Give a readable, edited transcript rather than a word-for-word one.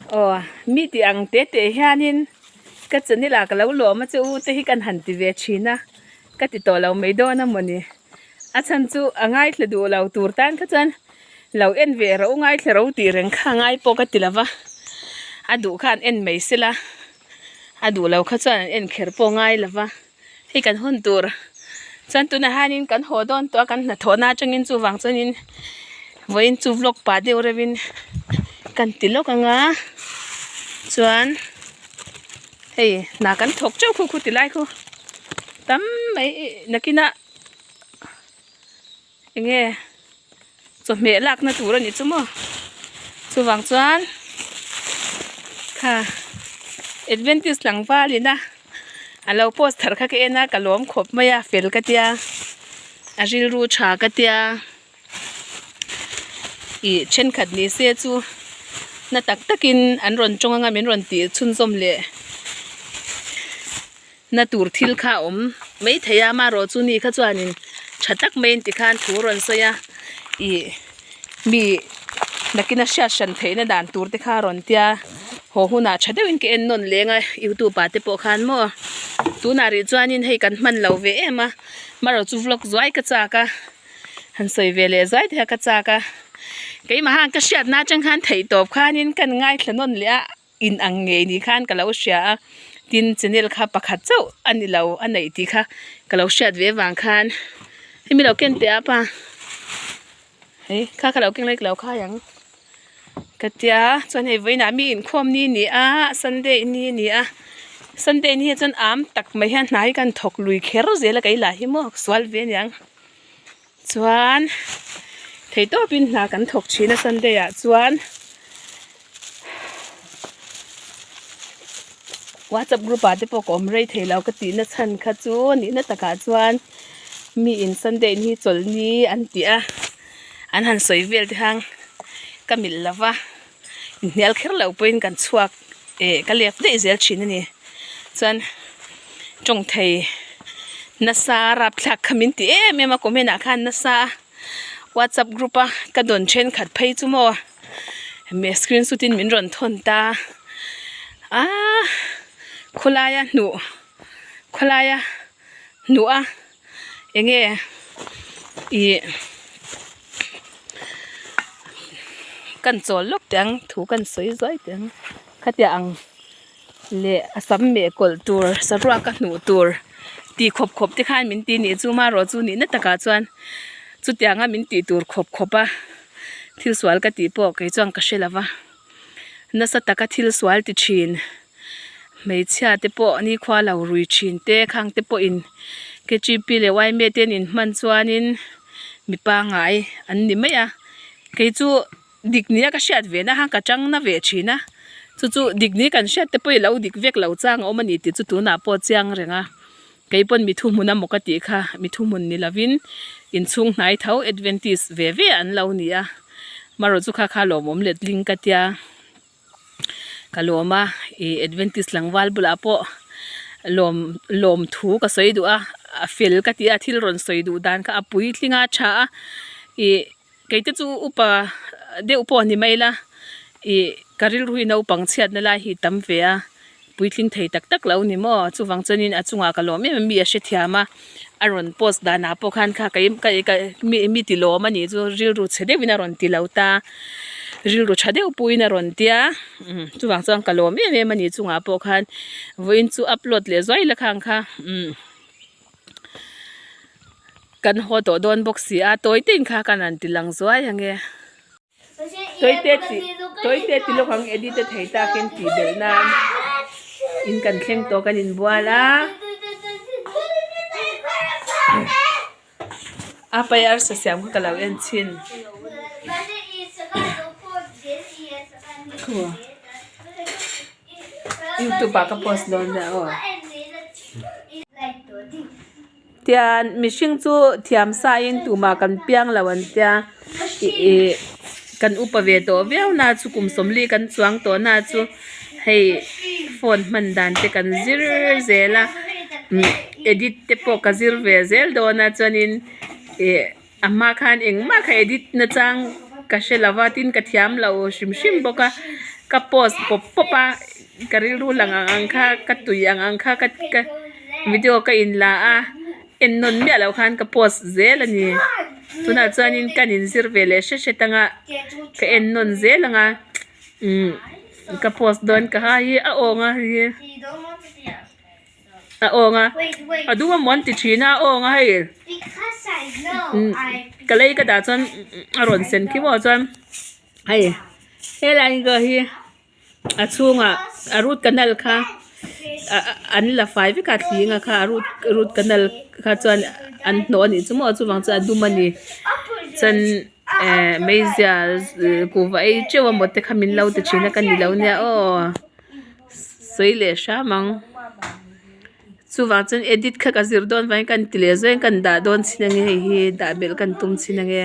Ồ, mi thì ăn tết tết ha nên cái chân này là cái lâu lúa mà chú tết cái hành thì về chín á cái thì tổ lâu mấy đôi năm mà nè à chân chú ăn ngay là đủ lâu tuổi tan cái chân lâu em về rồi ngay là rồi tiền rừng khang ngay po cái thì là va à đủ khan em mấy xí la à đủ lâu cái chân em khэр po ngay là va thì cái hôn tuổi chân tu na ha nên cái hồ đón tu cái là thọ na trong in chú vàng chân in với in chú vlog ba điều rồi vin cái tí lốc ang á chuan hey na kan thok chau khu ti lai khu tam mai nakina enge cho me lak na tur ani chumo chuwang chuan kha advantage langwa lina alo post thar kha ke ena kalom khop maya fel ka tia ajil ru tha ka tia i chen khat ni se chu na tak takin an ron chonga nga min ron ti chun som le na tur thil kha om mei theya ma ro chu ni kha chuanin thatak main ti khan thu ron soya i mi nakina sha shan theina dan tur te kha ron tia ho huna thadewin ke en non lenga youtube pa te po khan mo tu na ri chuanin hei kan man lo ve ema ma ro chu vlog zoi ka cha ka han soi ve le zoi the ka cha ka cái mà hàng cái sẹt na chẳng hạn thấy top khan in cần ngay là non lẽ in ăn nghề ni khan cái lâu sẹt tin channel kha pakhat chau ani lo anei ti kha cái lâu sẹt về vàng khan thì mi lo ken te apa ấy kha cái lâu ken lek lâu kha yang cái tia cho nên với na mi in khom ni ni a Sunday ni ni a Sunday ni chon am tak mai han nai kan thok lui kher je la kai la hi mo swal ve yang chuan thấy to pin là cảnh thuộc chi na Sunday à chuan WhatsApp group à te po kom rei thei lau ka ti na chan kha chu ni na taka chuan mi in Sunday ni chol ni an ti a an han soi vel ti hang kamil lava nel kher lau poin kan chuak e ka lef de zel chin ni chuan chong thei na sa rap thak khamin ti e me ma komena khan na sa WhatsApp group a ka don chen khat phei chu mo me screen sutin min ron thon ta a khulaya nu a enge i kan chol lok tang thu kan soi zoi tang khatia ang le asam me kol tur sarwa ka nu tur ti khop khop ti khan min ti ni chu ma ro chu ni na taka chuan chu tianga min ti tur khop khopa thil swal ka ti po ke chang ka shelawa na sa taka thil swal ti thin mei chha te po ni khwa lo rui thin te khang te po in ke chi pi le wai me ten in man chuanin mi pa ngai an ni mai a ke chu dik ni ka shat ve na hang ka chang na ve thina chu dik ni kan shat te po lo dik vek lo chang o mani ti chu tu na po chiang renga cái pon mi thu muna mokati kha mi thu mun ni lavin in chung nai thau advantage ve ve an lo nia maro chu kha kha lo mom let link ka tia kaloma e advantage langwal bula po lom thu ka soi du a fil ka tia thil ron soi du dan ka apui tlinga tha e keite chu upa de upo ni maila e karil rui no pang chiat na la hi tam ve a puitling thei tak tak lo ni mo chuwang chonin achunga ka lo me mi a she thiama aron post dana po khan kha kai mi ti lo mani chu ril ru chede wina ron ti lo ta ril ru chade upuina ron tia chuwang chang ka lo me mani chunga po khan voin chu upload le zoi la khang kha kan ho to don box a toy tin kha kan an ti lang zoi hange toy te ti lo khang edit thei ta ken ti bel na in kan thleng to kan in buala apa yar sa siam ka kalaw en chin ko YouTube ka post don na o tian mishing chu thiam sa in tu ma kan piang lawan tia kan upave to veu na chu kum somli kan chuang to na chu hei phone man dan te kan zir zela edit te po ka zir ve zel do na chanin amma khan eng ma kha edit na chang ka shelawatin ka thiam lo shim shim boka ka post pop popa karilu lang ang angka katui ang angka ka video ka in la a en non mi alo khan ka post zel ani tuna chanin kanin sirvele she tanga ka en non zel anga ka post don ka ha hi a onga hi a onga aduwa monti china onga hi Because I know kalai ka da chon aron sen ki mo chon ai helai go hi a chunga arut kanal kha an la fai vi ka thinga kha arut kanal kha chon an no ni chumo chuwang cha dumani chan meizia ku vai chewa mote khamin lo te china kan ni lo nia o soile sha mang chuwang chan edit kha ka zir don vai kan tile zo kan da don chinange hi da bel kan tum chinange